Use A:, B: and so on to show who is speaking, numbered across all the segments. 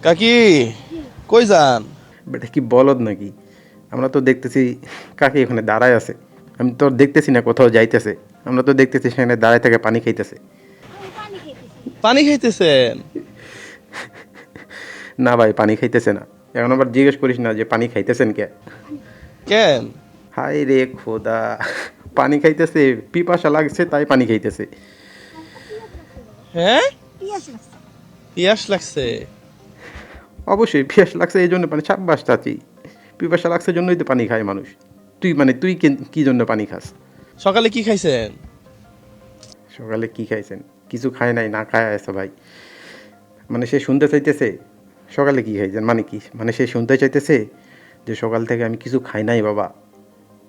A: কাকি কই যান?
B: বেটা কি বলদ নাকি? আমরা তো দেখতেছি কাকি ওখানে দাঁড়ায় আছে। আমি তো দেখতেছি না কোথাও যাইতেছে। আমরা তো দেখতেছি সেখানে দাঁড়ায় থেকে পানি খাইতেছে।
A: পানি খাইতেছেন?
B: না ভাই, পানি খাইতেছে না। এখন আবার জিজ্ঞেস করিস না যে পানি খাইতেছেন কে।
A: কেন?
B: হাই রে খোদা, পানি খাইতেছে, পিপাসা লাগছে তাই পানি খাইতেছে।
A: হ্যাঁ, পিয়াস লাগছে।
B: অবশ্যই পিপাসা লাগছে এই জন্য পানি, সাব্বাস চাচি। পিপাসা লাগছে জন্যই তো পানি খায় মানুষ। তুই কি জন্য পানি খাস?
A: সকালে কি খাইছেন?
B: সকালে কি খাইছেন? কিছু খায় নাই, না খায় আছে ভাই। মানে সে শুনতে চাইতেছে সকালে কি খাইছেন মানে কি, মানে সে শুনতে চাইতেছে যে সকাল থেকে আমি কিছু খাই নাই বাবা,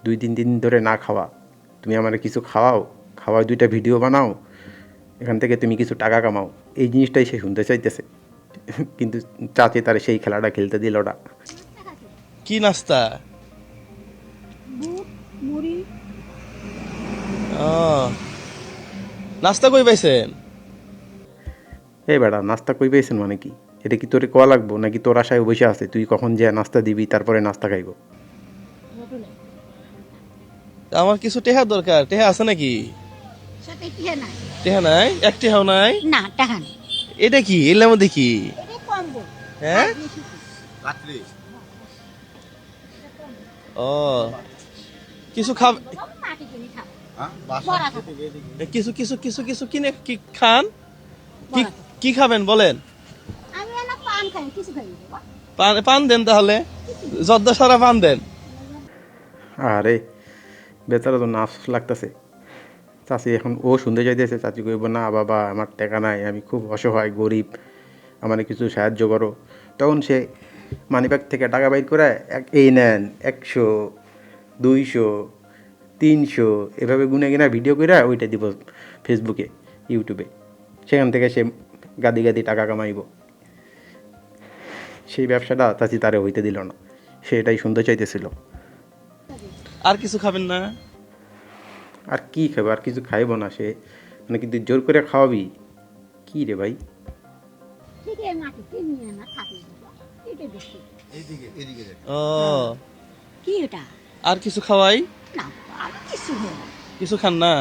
B: 2-3 দিন ধরে না খাওয়া, তুমি আমার কিছু খাওয়াও, খাওয়ার 2টা ভিডিও বানাও, এখান থেকে তুমি কিছু টাকা কামাও। এই জিনিসটাই সে শুনতে চাইতেছে। কিন্তু চাচি তার সেই খেলাটা খেলতে দিল না।
A: কি নাস্তা?
C: বুট মুড়ি
A: ও, নাস্তা কই পাইছেন?
B: এই বেড়া, নাস্তা কই পেয়েছেন মানে কি? এটা কি তোরে কোয়া লাগবো নাকি তোর আশায় বসে আছে তুই কখন যে নাস্তা দিবি তারপরে নাস্তা খাইবো?
C: হোটেলে
A: আমার কিছু টেহা দরকার। টেহা আছে নাকি?
C: সাথে টিয়া নাই
A: টেহা নাই? এক টেহাও নাই?
C: না টাকা নেই
A: এটা কি? এর মধ্যে কি?
C: এটা কম্বল
A: হ্যাঁ? ও, কিছু খাব,
C: মাটি কিনে খাবো বড়া খাবো
A: কিছু কিছু কিছু কিছু কিনে কি খান? কি
C: বড়া খাবো।
A: কি খাবেন বলেন?
C: আমি এলা পান খাই কিছু খাই বাবা
A: পান পান দেন তাহলে, জর্দা সারা পান দেন।
B: আরে বেচারা তো নাচ লাগতেছে। চাচি এখন ও শুনতে চাইতেছে, চাচি কইব না বাবা আমার টাকা নাই, আমি খুব অসহায় গরিব, আমার কিছু সাহায্য করো। তখন সে মানিব্যাগ থেকে টাকা বাইর করে এই নেন 100, 200, 300 এভাবে গুনে কিনা ভিডিও করে ওইটা দিব ফেসবুকে, ইউটিউবে। সেখান থেকে সে গাদি গাদি টাকা কামাইব। সেই ব্যবসাটা চাচি তারে হইতে দিল না, সে এটাই শুনতে চাইতেছিল।
A: আর কিছু খাবেন না?
B: আর কি খাবে, আর কিছু খাইব না সে, মানে কিন্তু জোর করে খাওয়াবি কি রে ভাই?
C: ঠিক আছে মাটি কিনে না খাবি বাবা এটা দেখি
A: ও,
C: কি এটা
A: আর কিছু খাওয়াই?
C: না আর কিছু হয় না
A: কিছু খান না,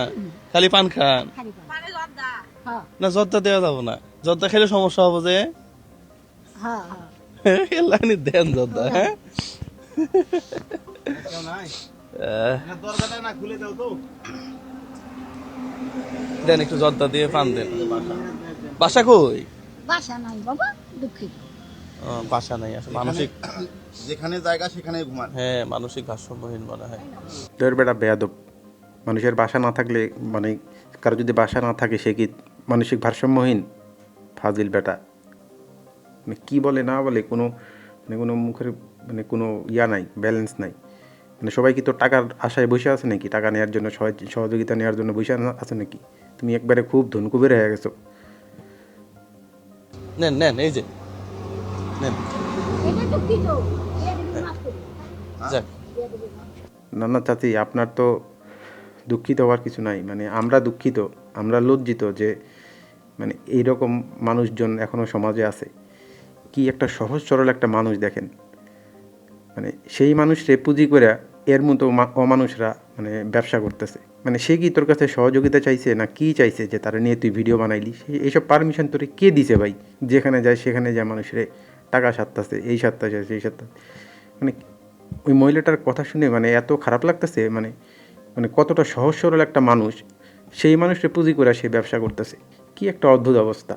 A: খালি পান খান?
C: খালি পান হ্যাঁ
A: না জর্দা দেওয়া যাবো না, জর্দা খেলে সমস্যা হবে যে।
C: হ্যাঁ হ্যাঁ
A: লাইনি দেন জর্দা। হ্যাঁ, দেন একটু জর্দা দিয়ে পান দেন। বাসা কই?
C: বাসা নাই বাবা দুঃখিত
A: ও, বাসা নাই আসলে মানসিক,
D: যেখানে জায়গা সেখানে ঘুমান।
A: হ্যাঁ মানসিক ভারসাম্যহীন মনে হয়।
B: তোর বেটা বেয়াদব। মানুষের বাসা না থাকলে, মানে কারো যদি বাসা না থাকে সে কি মানসিক ভারসাম্যহীন? ফাজিল বেটা। মানে কী বলে না বলে কোনো, মানে কোনো মুখের মানে কোনো ইয়া নাই, ব্যালেন্স নাই। মানে সবাই কি তোর টাকার আশায় বসে আছে নাকি? টাকা নেওয়ার জন্য, সহযোগিতা নেওয়ার জন্য বসে আছে নাকি? তুমি একবারে খুব ধনকুবের হয়ে গেছো।
A: নেন নেন, এই যে নেন।
C: এটা দুঃখিত এটা মাফ করি
A: যাক,
B: না না চাচি, আপনার তো দুঃখিত হওয়ার কিছু নাই। মানে আমরা দুঃখিত, আমরা লজ্জিত যে মানে এইরকম মানুষজন এখনও সমাজে আছে। কি একটা সহজ সরল একটা মানুষ দেখেন, মানে সেই মানুষরে পুঁজি করে এর মতো অমানুষরা মানে ব্যবসা করতেছে। মানে সে কি তোর কাছে সহযোগিতা চাইছে না কি চাইছে যে তারা নিয়ে তুই ভিডিও বানাইলি? এইসব পারমিশন তোরে কে দিছে ভাই? যেখানে যায় সেখানে যায় মানুষরে টাকা সারতাছে, এই সারতাছে সেই সারতাছে। মানে ওই মহিলাটার কথা শুনে মানে এত খারাপ লাগতেছে। মানে মানে কতটা সহজ সরল একটা মানুষ, সেই মানুষকে পুঁজি করে সে ব্যবসা করতেছে। কি একটা অদ্ভুত অবস্থা।